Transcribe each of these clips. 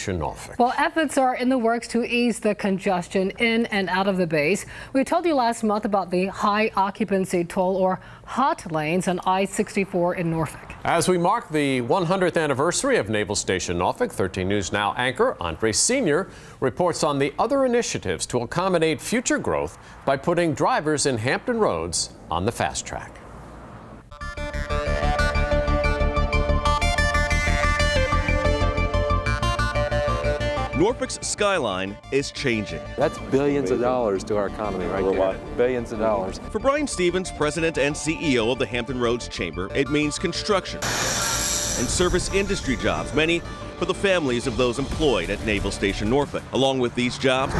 Norfolk. Well, efforts are in the works to ease the congestion in and out of the base. We told you last month about the high occupancy toll or hot lanes on I-64 in Norfolk. As we mark the 100th anniversary of Naval Station Norfolk, 13 News Now anchor Andre Sr. reports on the other initiatives to accommodate future growth by putting drivers in Hampton Roads on the fast track. Norfolk's skyline is changing. That's billions of dollars to our economy right there. Billions of dollars. For Brian Stevens, president and CEO of the Hampton Roads Chamber, it means construction and service industry jobs, many for the families of those employed at Naval Station Norfolk. Along with these jobs,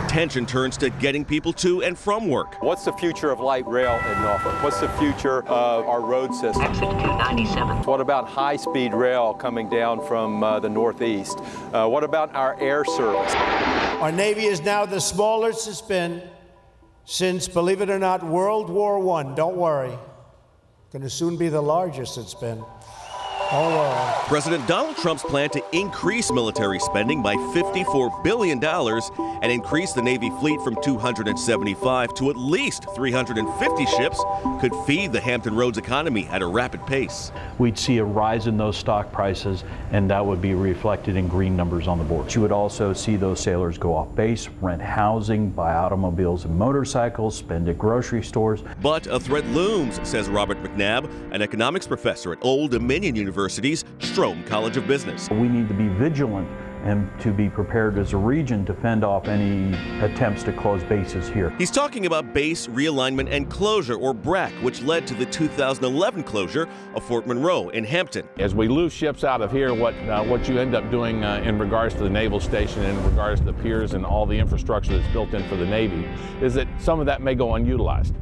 attention turns to getting people to and from work. What's the future of light rail in Norfolk? What's the future of our road system? Exit 297. What about high-speed rail coming down from the northeast? What about our air service? Our Navy is now the smallest it's been since, believe it or not, World War I. Don't worry. Going to soon be the largest it's been. Don't worry. President Donald Trump's plan to increase military spending by $54 billion and increase the Navy fleet from 275 to at least 350 ships could feed the Hampton Roads economy at a rapid pace. We'd see a rise in those stock prices, and that would be reflected in green numbers on the board. You would also see those sailors go off base, rent housing, buy automobiles and motorcycles, spend at grocery stores. But a threat looms, says Robert McNabb, an economics professor at Old Dominion University's Strome College of Business. We need to be vigilant and to be prepared as a region to fend off any attempts to close bases here. He's talking about base realignment and closure, or BRAC, which led to the 2011 closure of Fort Monroe in Hampton. As we lose ships out of here, what you end up doing in regards to the Naval Station and in regards to the piers and all the infrastructure that's built in for the Navy is that some of that may go unutilized.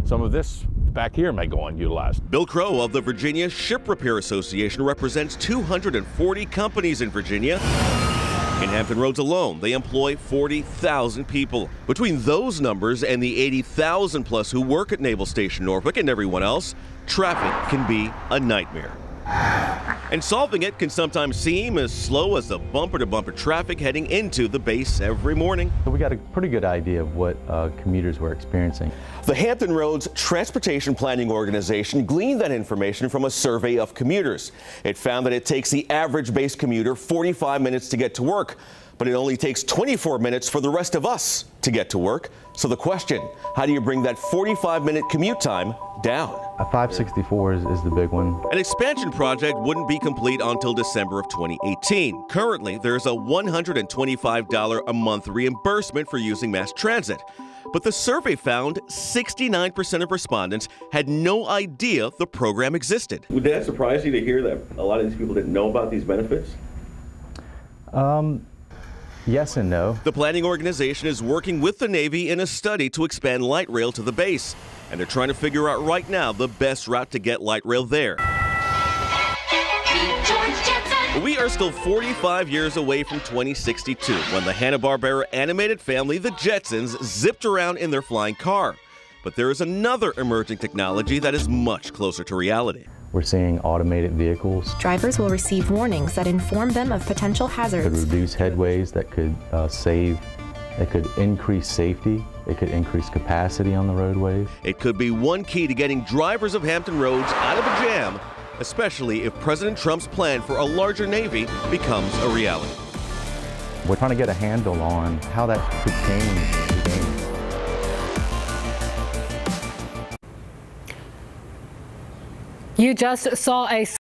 Some of this back here may go unutilized. Bill Crow of the Virginia Ship Repair Association represents 240 companies in Virginia. In Hampton Roads alone, they employ 40,000 people. Between those numbers and the 80,000 plus who work at Naval Station Norfolk and everyone else, traffic can be a nightmare. And solving it can sometimes seem as slow as the bumper-to-bumper traffic heading into the base every morning. We got a pretty good idea of what commuters were experiencing. The Hampton Roads Transportation Planning Organization gleaned that information from a survey of commuters. It found that it takes the average base commuter 45 minutes to get to work, but it only takes 24 minutes for the rest of us to get to work. So the question, how do you bring that 45-minute commute time down? A 564 is the big one. An expansion project wouldn't be complete until December of 2018. Currently, there's a $125 a month reimbursement for using mass transit. But the survey found 69% of respondents had no idea the program existed. Would that surprise you to hear that a lot of these people didn't know about these benefits? Yes and no. The planning organization is working with the Navy in a study to expand light rail to the base, and they're trying to figure out right now the best route to get light rail there. We are still 45 years away from 2062, when the Hanna-Barbera animated family, the Jetsons, zipped around in their flying car. But there is another emerging technology that is much closer to reality. We're seeing automated vehicles. Drivers will receive warnings that inform them of potential hazards. Could reduce headways, that could it could increase safety, it could increase capacity on the roadways. It could be one key to getting drivers of Hampton Roads out of a jam, especially if President Trump's plan for a larger Navy becomes a reality. We're trying to get a handle on how that could change the game. You just saw a